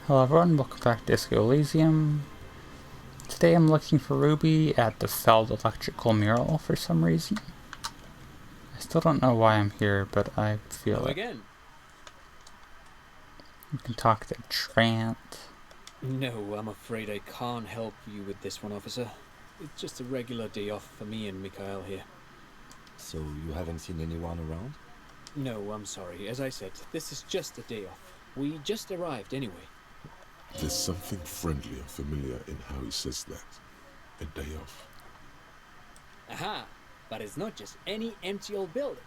Hello everyone, welcome back to Elysium. Today I'm looking for Ruby at the Feld electrical mural for some reason. I still don't know why I'm here, but I feel Hello it. again. We can talk to Trant. No, I'm afraid I can't help you with this one, officer. It's just a regular day off for me and Mikhail here. So you haven't seen anyone around? No, I'm sorry. As I said, this is just a day off. We just arrived anyway. There's something friendly and familiar in how he says that. A day off. Aha! But it's not just any empty old building.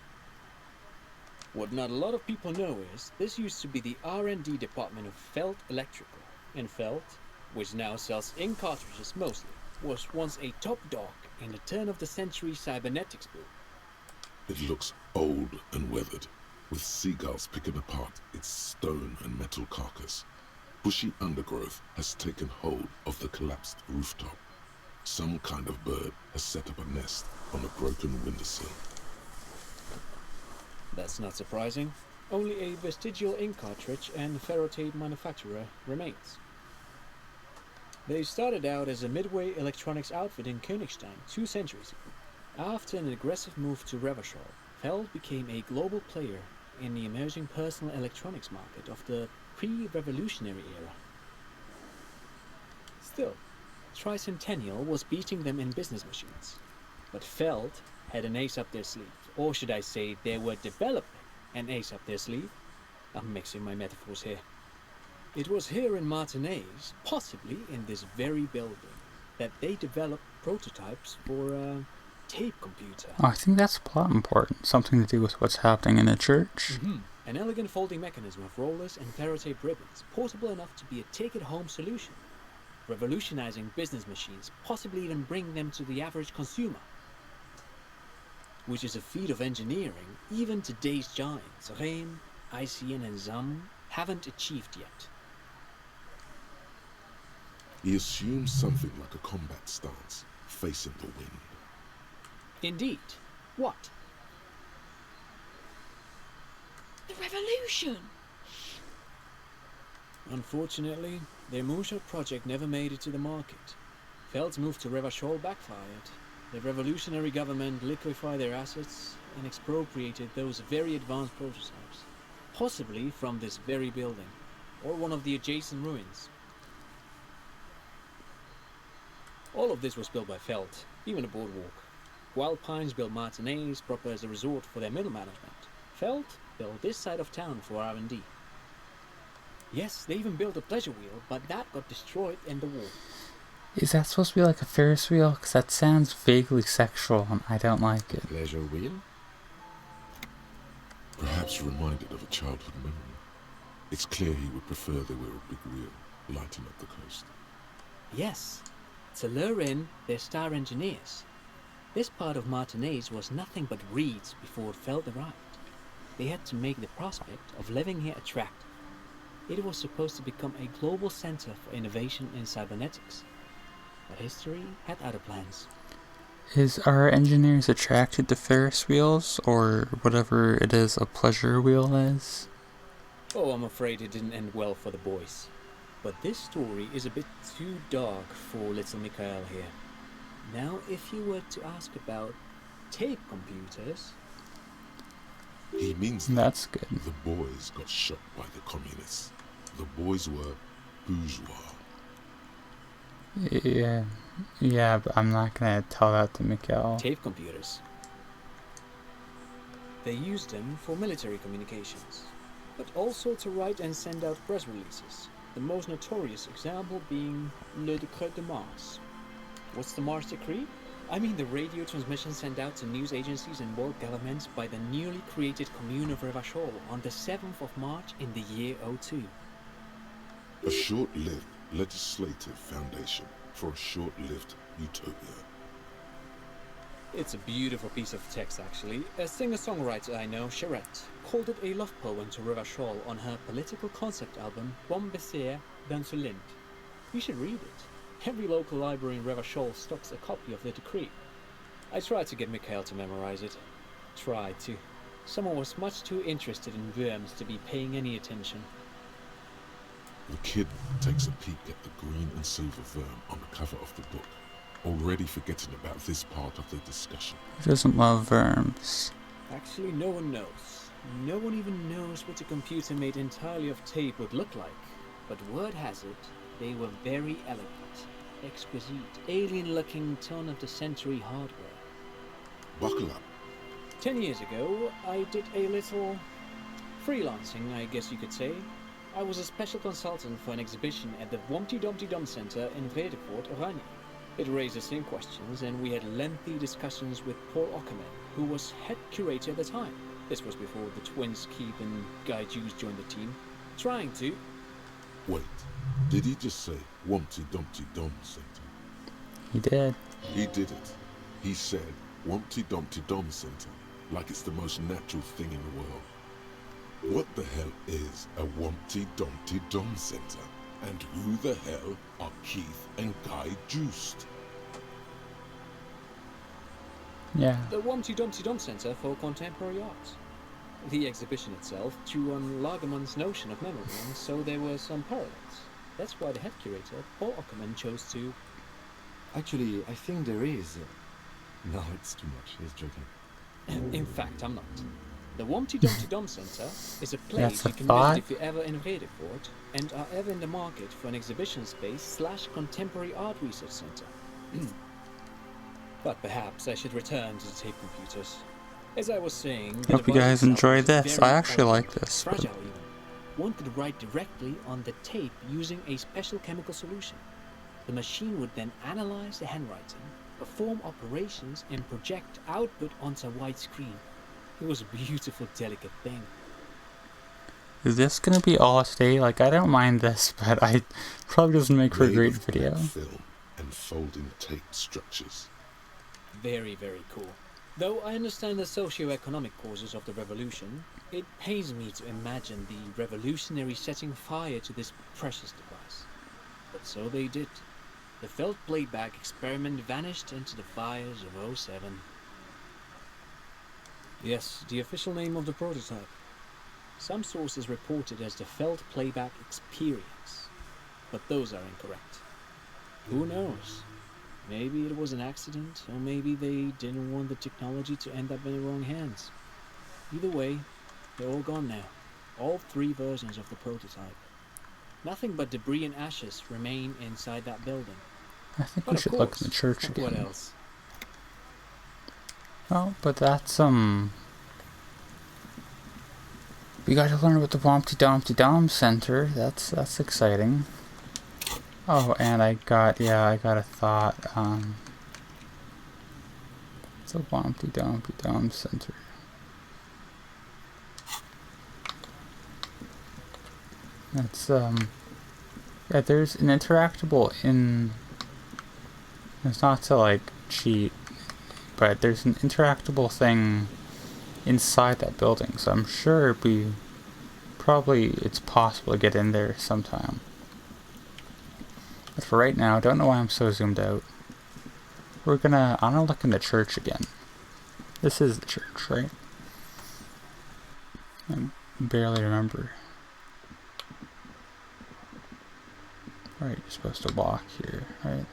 What not a lot of people know is, this used to be the R&D department of Feld Electrical. And Feld, which now sells ink cartridges mostly, was once a top dog in the turn-of-the-century cybernetics boom. It looks old and weathered, with seagulls picking apart its stone and metal carcass. Bushy undergrowth has taken hold of the collapsed rooftop. Some kind of bird has set up a nest on a broken windowsill. That's not surprising. Only a vestigial ink cartridge and ferrotape manufacturer remains. They started out as a midway electronics outfit in Königstein 2 centuries ago. After an aggressive move to Revachol, Feld became a global player in the emerging personal electronics market of the pre-revolutionary era. Still, Tricentennial was beating them in business machines. But Feld had an ace up their sleeve, or should I say they were developing an ace up their sleeve. I'm mixing my metaphors here. It was here in Martinez, possibly in this very building, that they developed prototypes for a tape computer. Oh, I think that's plot important. Something to do with what's happening in the church. An elegant folding mechanism of rollers and ferrotape ribbons, portable enough to be a take-it-home solution. Revolutionizing business machines, possibly even bring them to the average consumer. Which is a feat of engineering even today's giants, Rehm, ICN and ZAM, haven't achieved yet. He assumes something like a combat stance, facing the wind. Indeed. What? The revolution! Unfortunately, their moonshot project never made it to the market. Feld's move to Revachol backfired. The revolutionary government liquefied their assets and expropriated those very advanced prototypes, possibly from this very building, or one of the adjacent ruins. All of this was built by Feld, even the boardwalk. Wild Pines built Martinez proper as a resort for their middle management. Feld built this side of town for R&D. Yes, they even built a pleasure wheel, but that got destroyed in the war. Is that supposed to be like a Ferris wheel? Because that sounds vaguely sexual and I don't like it. Pleasure wheel? Perhaps reminded of a childhood memory. It's clear he would prefer they were a big wheel, lighting up the coast. Yes, to lure in their star engineers. This part of Martinez was nothing but reeds before Feld arrived. They had to make the prospect of living here attractive. It was supposed to become a global center for innovation in cybernetics. But history had other plans. Is our engineers attracted to Ferris wheels, or whatever it is a pleasure wheel is? Oh, I'm afraid it didn't end well for the boys. But this story is a bit too dark for little Mikhail here. Now, if you were to ask about tape computers... He means That's good. the boys got shot by the communists. The boys were bourgeois. Yeah, but I'm not gonna tell that to Mikhail. tape computers. They used them for military communications, but also to write and send out press releases, the most notorious example being Le Décret de Mars. What's the Mars Decree? I mean the radio transmission sent out to news agencies and world governments by the newly created Commune of Revachol on the 7th of March in the year 02. A short-lived legislative foundation for a short-lived utopia. It's a beautiful piece of text, actually. A singer-songwriter I know, Charette, called it a love poem to Revachol on her political concept album, Bon Baiser dans le Lind. You should read it. Every local library in Revachol stocks a copy of the decree. I tried to get Mikhail to memorize it. Tried to. Someone was much too interested in worms to be paying any attention. The kid takes a peek at the green and silver worm on the cover of the book, already forgetting about this part of the discussion. Who doesn't love worms? Actually, no one knows. No one even knows what a computer made entirely of tape would look like. But word has it, they were very elegant, exquisite, alien-looking turn-of-the-century hardware. Buckle up. 10 years ago, I did a little freelancing, I guess you could say. I was a special consultant for an exhibition at the Wompty Dumpty Dum Center in Vredevoort, Oranje. It raised the same questions, and we had lengthy discussions with Paul Ockerman, who was head curator at the time. This was before the twins Keith and Guy Jews joined the team, trying to... Wait, did he just say Wompty Dumpty Dum Center? He did. He did it. He said Wompty Dumpty Dum Center, like it's the most natural thing in the world. What the hell is a Wompty Dumpty Dum Center? And who the hell are Keith and Guy Juiced? Yeah. The Wompty Dumpty Dum Center for Contemporary Art. The exhibition itself drew on Lagerman's notion of memory, and so there were some parallels. That's why the head curator, Paul Ockerman, chose to... Actually, I think there is. No, it's too much. He's joking. In fact, I'm not. The Wompty Dumpty Dum Center is a place That's a you can thought. visit if you're ever in Vredevoort and are ever in the market for an exhibition space / contemporary art research center. But perhaps I should return to the tape computers. As I was saying, the Hope you device guys itself enjoy was this. very I actually like portable, this. But fragile even. One could write directly on the tape using a special chemical solution. The machine would then analyze the handwriting, perform operations, and project output onto a white screen. It was a beautiful, delicate thing. is this gonna be all today? Like, I don't mind this, but I probably doesn't make for a Made great of video. black film and folding tape structures. Very, very cool. Though I understand the socio-economic causes of the revolution, it pains me to imagine the revolutionaries setting fire to this precious device. But so they did. The felt playback experiment vanished into the fires of '07. Yes, the official name of the prototype. Some sources report it as the felt playback experience, but those are incorrect. Who knows? Maybe it was an accident, or maybe they didn't want the technology to end up in the wrong hands. Either way, they're all gone now. All 3 versions of the prototype. Nothing but debris and ashes remain inside that building. I think But we of should look course, in the church what again. else? Oh, but that's we got to learn about the Wompty Dumpty Dum Center. That's exciting. Oh, and I got a thought. It's a Wompty Dumpty Dum Center. That's yeah, there's an interactable in. It's not to like cheat, but there's an interactable thing inside that building, so I'm sure it's possible to get in there sometime. But for right now, don't know why I'm so zoomed out. I'm gonna look in the church again. This is the church, right? I barely remember. Right, you're supposed to walk here, right?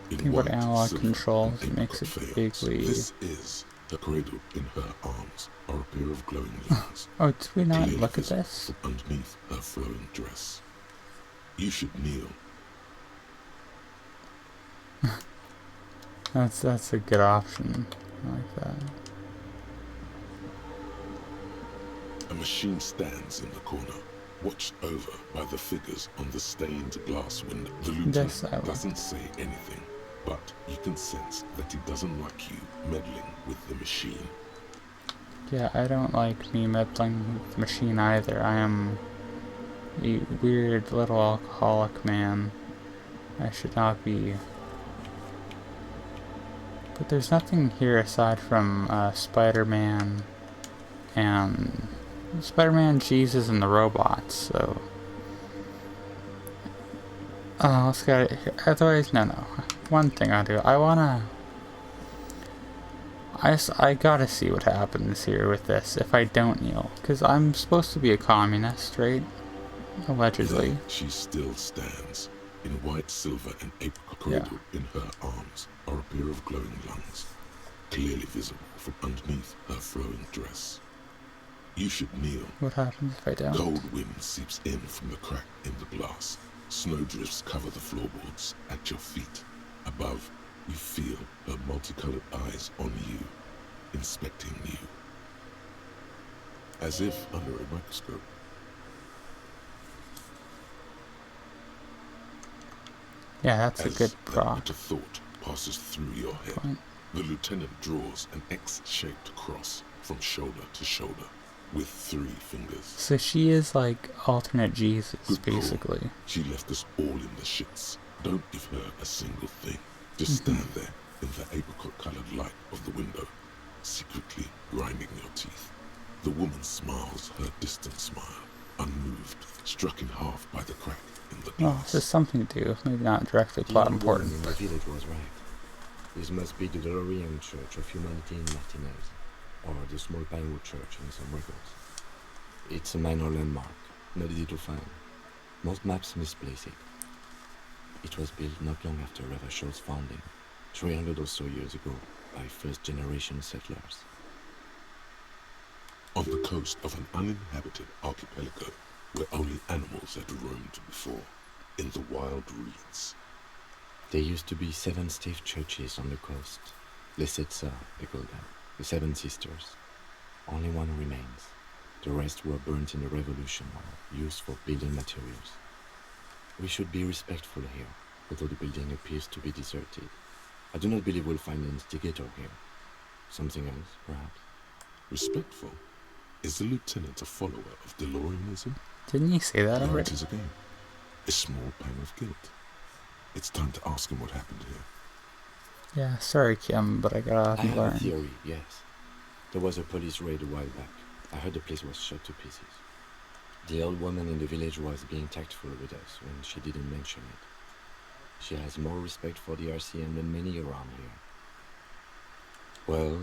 Think about analog controls, it makes it vaguely... This is the cradle in her arms, or a pair of glowing lights. Oh, did we not clearly look at visible this? from underneath her flowing dress. You should kneel. That's a good option. I like that. A machine stands in the corner, watched over by the figures on the stained glass window. The Yes, I lieutenant will. doesn't say anything, but you can sense that he doesn't like you meddling with the machine. Yeah, I don't like me meddling with the machine either. I am a weird little alcoholic man. I should not be. But there's nothing here aside from Spider-Man and Spider-Man, Jesus, and the robots, so... let's get it here. Otherwise, no. One thing I'll do. I I gotta see what happens here with this if I don't kneel. Because I'm supposed to be a communist, right? Allegedly. There she still stands, in white, silver, and apricot. Yeah. Cradled in her arms are a pair of glowing lungs, clearly visible from underneath her flowing dress. You should kneel. What happens if I don't? Cold wind seeps in from the crack in the glass. Snowdrifts cover the floorboards at your feet. Above, you feel her multicolored eyes on you, inspecting you. As if under a microscope. Yeah, that's a As good that prop. bitter thought passes through your head, Point. the lieutenant draws an X-shaped cross from shoulder to shoulder with 3 fingers. So she is like alternate Jesus, Good call. basically. She left us all in the shits. Don't give her a single thing. Just stand there in the apricot-colored light of the window, secretly grinding your teeth. The woman smiles her distant smile, unmoved, struck in half by the crack in the Well, glass. this is something to do, maybe not directly The plot young woman important. in the village was right. This must be the Delorean Church of Humanity in Martinez, or the small Pinewood Church in some records. It's a minor landmark, not easy to find. Most maps misplace it. It was built not long after Ravachol's founding, 300 or so years ago, by first-generation settlers. On the coast of an uninhabited archipelago where only animals had roamed before, in the wild reeds. There used to be 7 stave churches on the coast. Lesetsa, they call them, the 7 Sisters. Only one remains. The rest were burnt in the revolution or used for building materials. We should be respectful here, although the building appears to be deserted. I do not believe we'll find an instigator here. Something else, perhaps? Respectful? Is the lieutenant a follower of Deloreanism? Didn't you say that There it already? is again. A small pang of guilt. It's time to ask him what happened here. Yeah, sorry Kim, but I gotta I have a learn. theory, yes. There was a police raid a while back. I heard the place was shot to pieces. The old woman in the village was being tactful with us when she didn't mention it. She has more respect for the RCM than many around here. Well,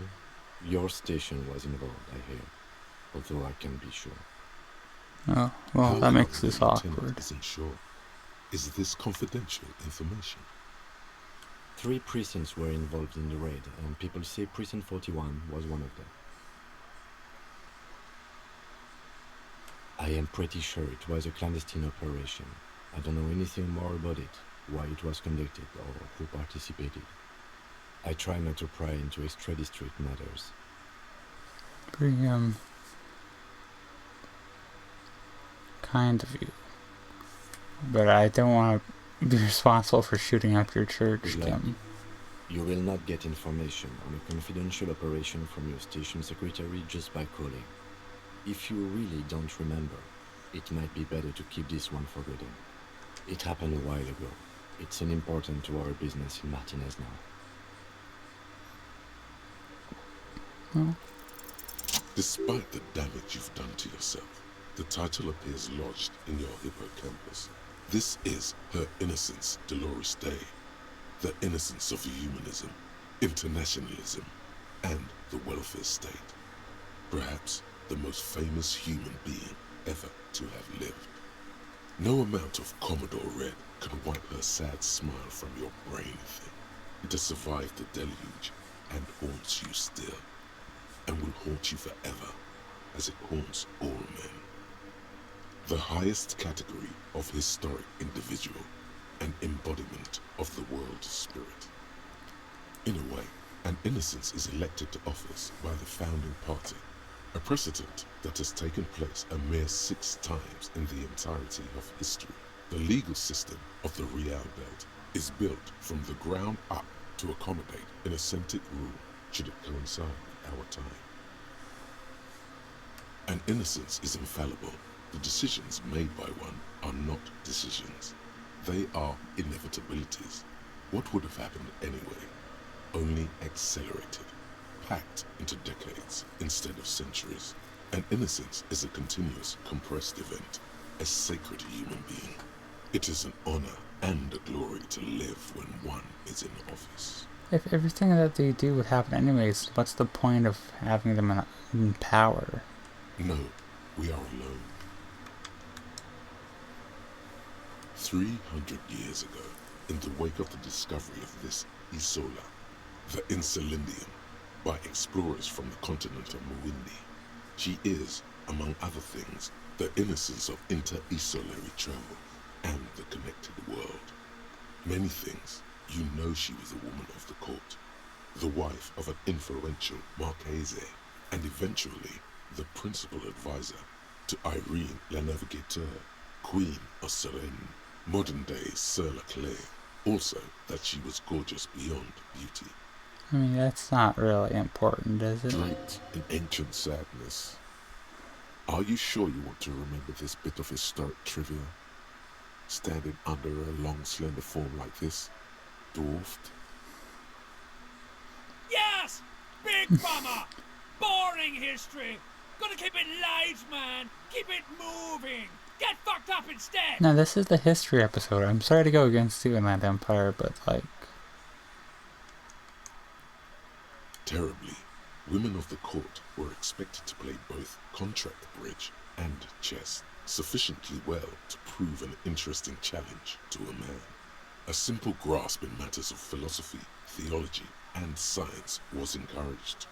your station was involved, I hear, although I can't be sure. Oh, well, How that come makes the this lieutenant awkward. Isn't sure. Is this confidential information? 3 precincts were involved in the raid, and people say Precinct 41 was one of them. I am pretty sure it was a clandestine operation. I don't know anything more about it, why it was conducted, or who participated. I try not to pry into extra-district matters. Pretty, kind of you. But I don't want to be responsible for shooting up your church, Good luck. Kim. You will not get information on a confidential operation from your station secretary just by calling. If you really don't remember, it might be better to keep this one forgotten. It happened a while ago. It's unimportant to our business in Martinez now. Well, Despite the damage you've done to yourself, the title appears lodged in your hippocampus. This is Her Innocence Dolores Day, the innocence of humanism, internationalism, and the welfare state. Perhaps the most famous human being ever to have lived. No amount of Commodore Red can wipe her sad smile from your brain thing. It has survived the deluge and haunts you still, and will haunt you forever, as it haunts all men. The highest category of historic individual, an embodiment of the world spirit. In a way, an innocence is elected to office by the founding party, a precedent that has taken place a mere 6 times in the entirety of history. The legal system of the Real Belt is built from the ground up to accommodate an authentic rule should it coincide with our time. An innocence is infallible. The decisions made by one are not decisions. They are inevitabilities. What would have happened anyway? Only accelerated, packed into decades instead of centuries. An innocence is a continuous, compressed event, a sacred human being. It is an honor and a glory to live when one is in office. If everything that they do would happen anyways, what's the point of having them in power? No, we are alone. 300 years ago, in the wake of the discovery of this Isola, the Insulindium, by explorers from the continent of Mawindi, she is, among other things, the innocence of inter-isolary travel and the connected world. Many things, you know she was a woman of the court, the wife of an influential Marchese, and eventually the principal advisor to Irene La Navigateur, Queen of Serene, modern-day Sir Leclerc. Also, that she was gorgeous beyond beauty. I mean, that's not really important, is it? Draped in ancient sadness. Are you sure you want to remember this bit of historic trivia? Standing under a long, slender form like this, dwarfed? Yes! Big bummer! Boring history! Gotta keep it light, man! Keep it moving! Get fucked up instead! No, this is the history episode. I'm sorry to go against you in that empire, but like... Terribly, women of the court were expected to play both contract bridge and chess sufficiently well to prove an interesting challenge to a man. A simple grasp in matters of philosophy, theology, and science was encouraged.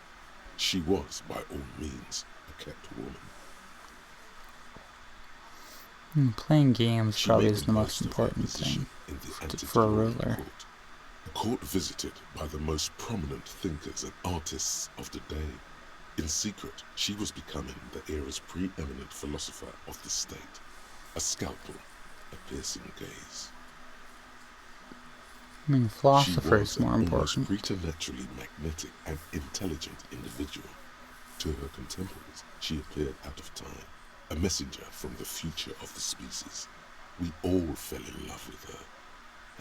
She was, by all means, a kept woman. Playing games She probably made is the the most most of her important position thing in the for a antediluvian ruler. court. A court visited by the most prominent thinkers and artists of the day. In secret, she was becoming the era's preeminent philosopher of the state. A scalpel, a piercing gaze. I mean, She philosopher was is more an almost important. preternaturally magnetic and intelligent individual. To her contemporaries, she appeared out of time, a messenger from the future of the species. We all fell in love with her,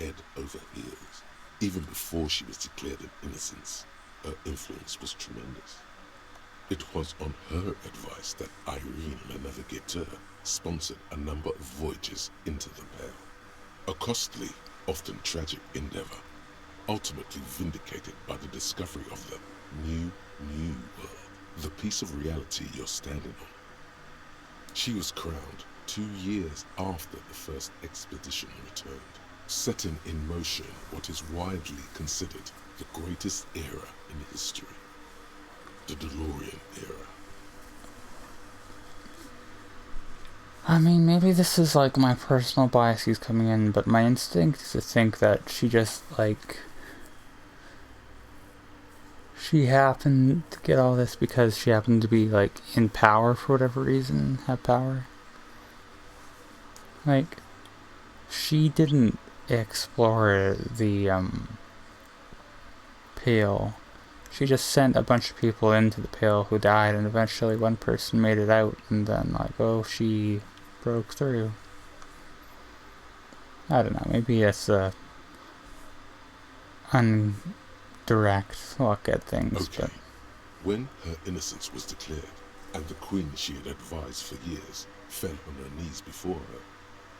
head over heels. Even before she was declared an innocence, her influence was tremendous. It was on her advice that Irene La Navigateur sponsored a number of voyages into the Pale. A costly, often tragic endeavor, ultimately vindicated by the discovery of the new world, the piece of reality you're standing on. She was crowned 2 years after the first expedition returned, setting in motion what is widely considered the greatest era in history, the DeLorean era. I mean, maybe this is like my personal biases coming in, but my instinct is to think that she just, like, she happened to get all this because she happened to be, like, in power for whatever reason, have power. Like, she didn't explore the, Pale. She just sent a bunch of people into the Pale who died, and eventually one person made it out, and then, like, oh, she broke through. I don't know, maybe it's a indirect look at things, Okay, but when her innocence was declared, and the queen she had advised for years fell on her knees before her,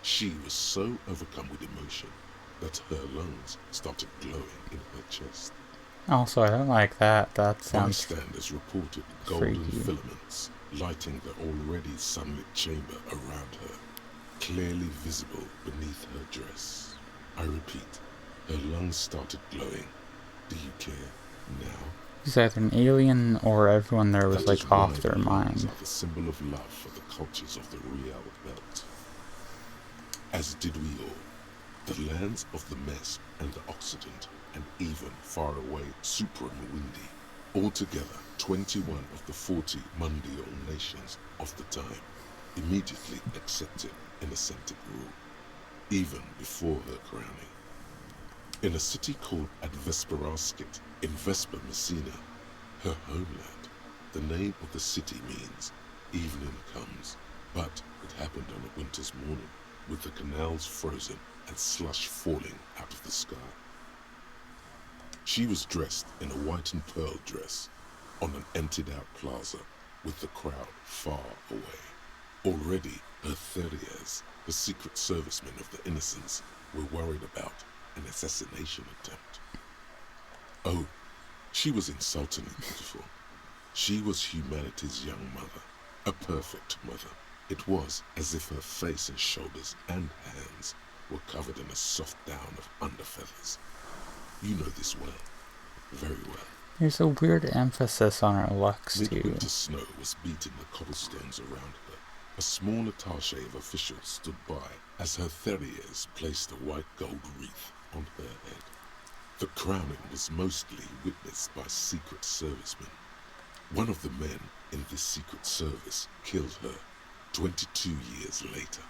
she was so overcome with emotion that her lungs started glowing in her chest. also, I don't like that. That sounds Bystanders reported golden freaky. filaments lighting the already sunlit chamber around her, clearly visible beneath her dress. I repeat, her lungs started glowing. Do you care now? He's either an alien or everyone there was, That is like, why off their balloons mind. are the symbol of love for the cultures of the Real Belt. As did we all. The lands of the Mess and the Occident, and even far away Supra-Mawindi. Altogether, 21 of the 40 Mundial nations of the time immediately accepted Innocentic rule, even before her crowning. In a city called Advesperaskit in Vespa Messina, her homeland, the name of the city means evening comes, but it happened on a winter's morning, with the canals frozen and slush falling out of the sky. She was dressed in a white and pearl dress on an emptied-out plaza with the crowd far away. Already, her Theriers, the secret servicemen of the Innocents, were worried about an assassination attempt. Oh, she was insultingly beautiful. She was humanity's young mother, a perfect mother. It was as if her face and shoulders and hands were covered in a soft down of underfeathers. You know this well, very well. There's a weird emphasis on her looks, too. Midwinter snow was beating the cobblestones around her. A small attaché of officials stood by as her Theriers placed a white gold wreath on her head. The crowning was mostly witnessed by secret servicemen. One of the men in this secret service killed her 22 years later.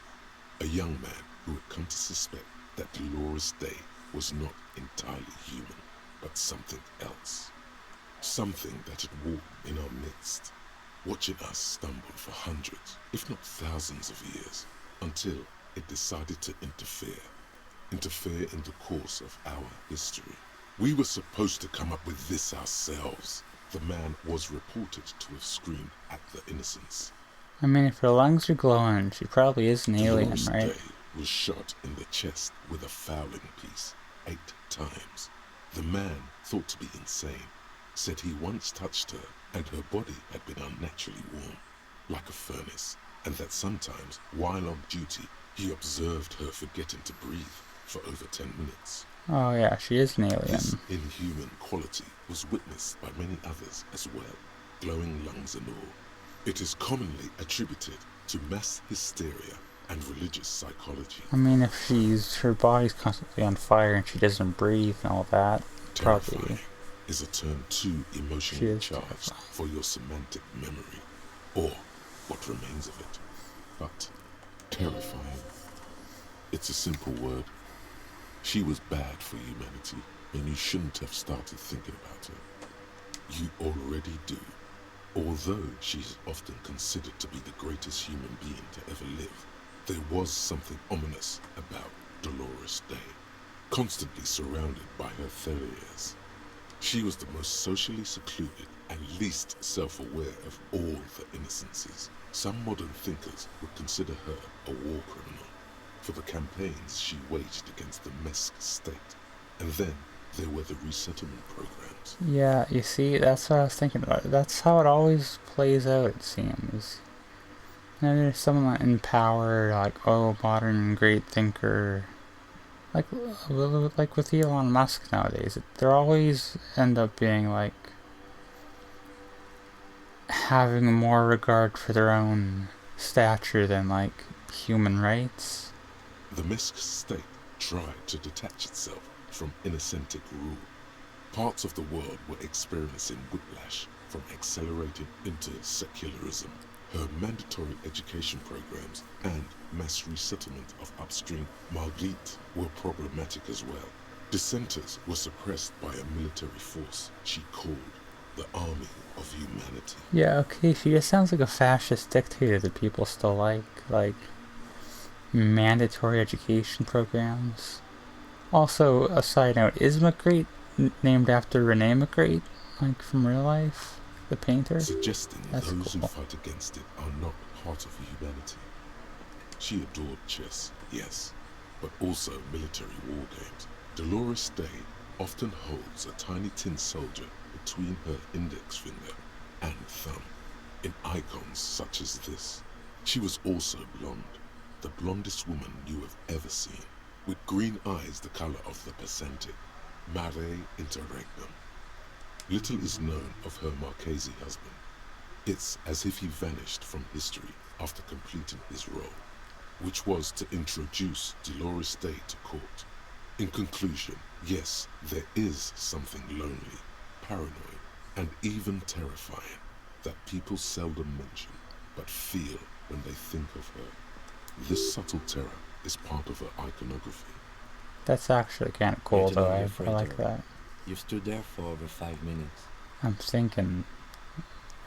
A young man who had come to suspect that Dolores Day was not entirely human, but something else. Something that had walked in our midst, watching us stumble for hundreds, if not thousands of years, until it decided to interfere in the course of our history. We were supposed to come up with this ourselves. The man was reported to have screamed at the innocents. I mean, if her lungs are glowing, she probably is an alien, Dolores right? Day was shot in the chest with a fowling piece 8 times. The man, thought to be insane, said he once touched her and her body had been unnaturally warm, like a furnace, and that sometimes, while on duty, he observed her forgetting to breathe for over 10 minutes. Oh yeah, she is an alien. This inhuman quality was witnessed by many others as well, glowing lungs and all. It is commonly attributed to mass hysteria and religious psychology. I mean, if her body's constantly on fire and she doesn't breathe and all that, Terrifying probably. is a term too She emotionally is charged terrifying. for your semantic memory, or what remains of it. But terrifying, it's a simple word. She was bad for humanity, and you shouldn't have started thinking about her. You already do. Although she's often considered to be the greatest human being to ever live, there was something ominous about Dolores Day, constantly surrounded by her Theriers. She was the most socially secluded and least self-aware of all the innocences. Some modern thinkers would consider her a war criminal for the campaigns she waged against the Mesk state. And then there were the resettlement programs. Yeah, you see, that's what I was thinking about. That's how it always plays out, it seems. And there's someone in power, like, oh, modern great thinker. Like with Elon Musk nowadays, they always end up being like having more regard for their own stature than like human rights. The Mesk state tried to detach itself from innocentic rule. Parts of the world were experiencing whiplash from accelerated into secularism. Her mandatory education programs and mass resettlement of upstream Margrit were problematic as well. Dissenters were suppressed by a military force she called the Army of Humanity. Yeah, okay, she just sounds like a fascist dictator that people still like mandatory education programs. Also, a side note, is Magritte named after Rene Magritte, like from real life? The painter? Suggesting That's those cool. who fight against it are not part of humanity. She adored chess, yes, but also military war games. Dolores Day often holds a tiny tin soldier between her index finger and thumb in icons such as this. She was also blonde, the blondest woman you have ever seen, with green eyes the color of the Passante, mare interregnum. Little is known of her Marchese husband. It's as if he vanished from history after completing his role, which was to introduce Dolores Day to court. In conclusion, yes, there is something lonely, paranoid, and even terrifying that people seldom mention, but feel when they think of her. This subtle terror is part of her iconography. That's actually kind of cool, Good to know though. you're I afraid like of that. You've stood there for over 5 minutes. I'm thinking.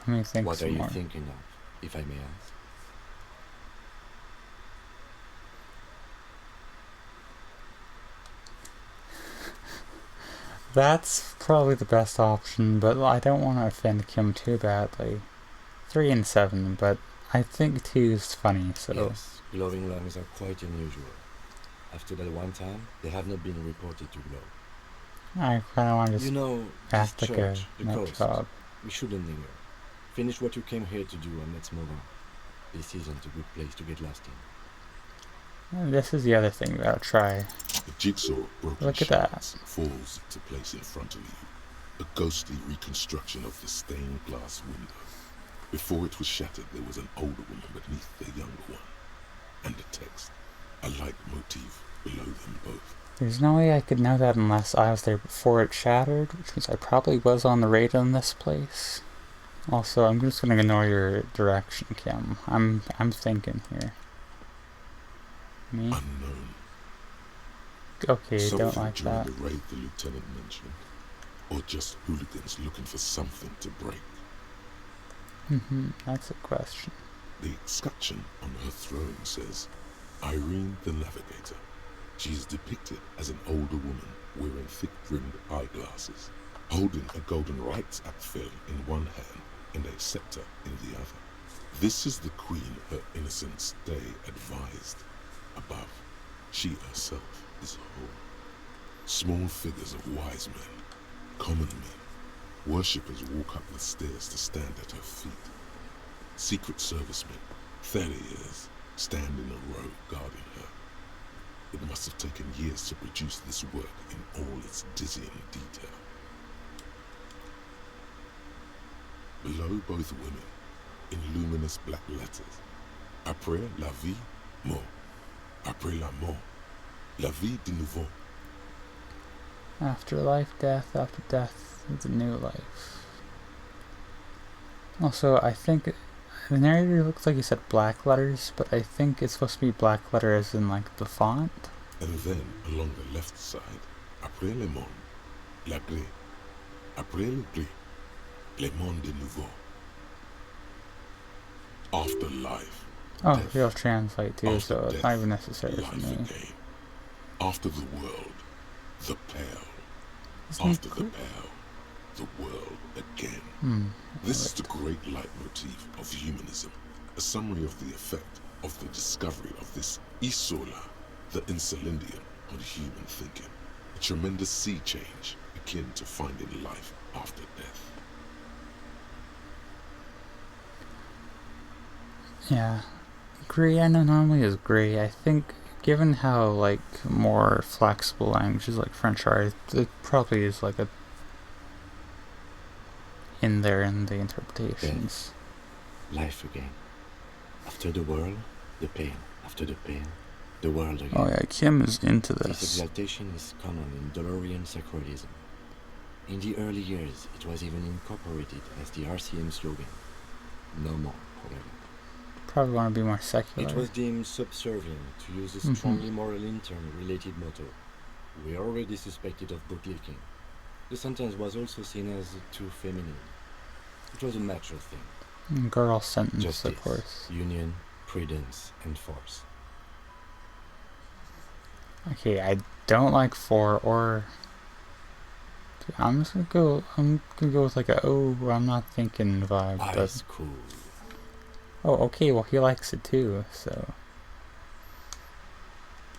Let me think What are some you more. thinking of, if I may ask? That's probably the best option, but I don't want to offend Kim too badly. 3 and 7, but I think 2 is funny, so... Yes, glowing lungs are quite unusual. After that one time, they have not been reported to glow. I kind of want to You just know, this act like a church, the nut coast. job. We shouldn't linger. Finish what you came here to do and let's move on. This isn't a good place to get lost in. And this is the other thing we gotta try. The jigsaw of broken Look at that. shards falls into place in front of you. A ghostly reconstruction of the stained glass window. Before it was shattered, there was an older woman beneath the younger one. And the text, a light motif below them both. There's no way I could know that unless I was there before it shattered, which means I probably was on the radar in this place. Also, I'm just gonna ignore your direction, Kim. I'm thinking here. Me? Unknown. Okay, don't Something like during that. the raid the lieutenant mentioned. Or just hooligans looking for something to break. That's a question. The escutcheon on her throne says, Irene the Navigator. She is depicted as an older woman wearing thick-rimmed eyeglasses, holding a golden rights apfel in one hand and a scepter in the other. This is the queen her innocence day advised. Above, she herself is whole. Small figures of wise men, common men, worshippers walk up the stairs to stand at her feet. Secret servicemen, Theriers, stand in a row guarding her. It must have taken years to produce this work in all its dizzying detail. Below both women, in luminous black letters, Après la vie, mort. Après la mort, la vie de nouveau. After life, death, after death, is a new life. Also, I think the narrator looks like he said black letters, but I think it's supposed to be black letter as in like the font. And then, along the left side, Après le monde, la gré. Après le gré, le monde de nouveau. After life. Oh, Death. he'll translate too, After so it's death, not even necessary for life me. again. After the world, the pale. Isn't he After the cool? pale, the world again. This is the great leitmotif of humanism, a summary of the effect of the discovery of this isola, the insulindium, on human thinking. A tremendous sea change akin to finding life after death. Yeah. Gray, I know normally is gray. I think, given how, like, more flexible languages like French are, it probably is, like, a in there in the interpretations. Life again. After the world, the pain. After the pain, the world again. Oh yeah, Kim is into This this. exaltation is common in DeLorean sacralism. In the early years, it was even incorporated as the RCM slogan. No more forever. Probably want to be more secular. It was deemed subservient to use a strongly moral intern-related motto. We already suspected of bootlicking. The sentence was also seen as too feminine. It was a macho thing. Girl sentence, Justice, of course. union, prudence, and force. Okay, I don't like 4 or... I'm just gonna go. I'm gonna go with like a I'm not thinking vibe. But Ice cool. oh, okay. Well, he likes it too, so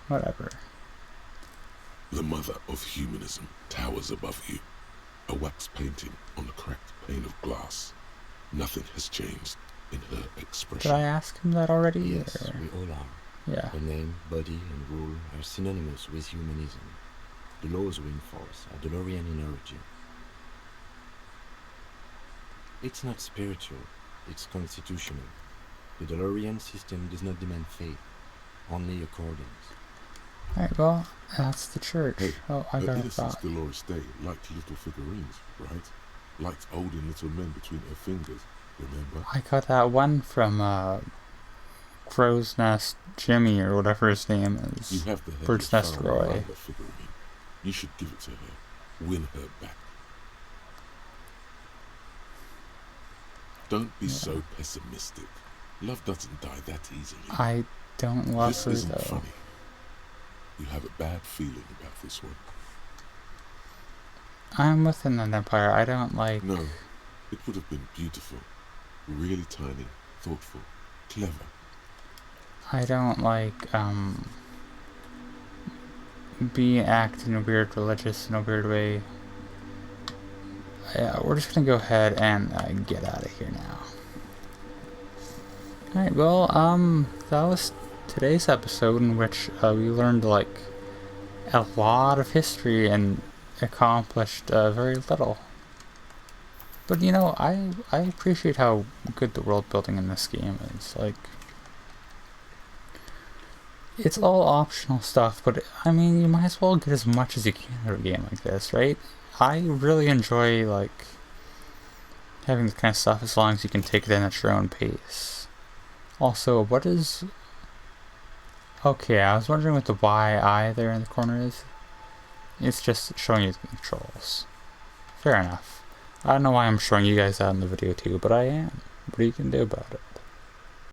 whatever. The mother of humanism towers above you, a wax painting on a cracked pane of glass. Nothing has changed in her expression. Did I ask him that already? Yes, or- we all are. Yeah. Her name, body, and rule are synonymous with humanism. The laws we enforce are DeLorean in origin. It's not spiritual, it's constitutional. The DeLorean system does not demand faith, only accordance. Alright, well, that's the church. Hey, Oh, I her got a innocence thought. Dolores Day liked little figurines, right? Liked holding little men between her fingers, remember? I got that one from Crow's Nest Jimmy or whatever his name is. You have the head Bird's of Nest Pharaoh Roy. Ryder figurine. You should give it to her. Win her back. Don't be so pessimistic. Love doesn't die that easily. I don't love This her isn't though. funny. You have a bad feeling about this one. I'm within an empire. I don't like. No, it would have been beautiful. Really tiny, thoughtful, clever. I don't like be acting weird, religious in a weird way. Yeah, we're just gonna go ahead and get out of here now. Alright, well, that was today's episode in which we learned, like, a lot of history and accomplished very little. But, you know, I appreciate how good the world building in this game is. Like, it's all optional stuff, but, I mean, you might as well get as much as you can out of a game like this, right? I really enjoy, like, having this kind of stuff as long as you can take it in at your own pace. Also, what is... Okay, I was wondering what the YI there in the corner is. It's just showing you the controls. Fair enough. I don't know why I'm showing you guys that in the video too, but I am. What are you gonna do about it?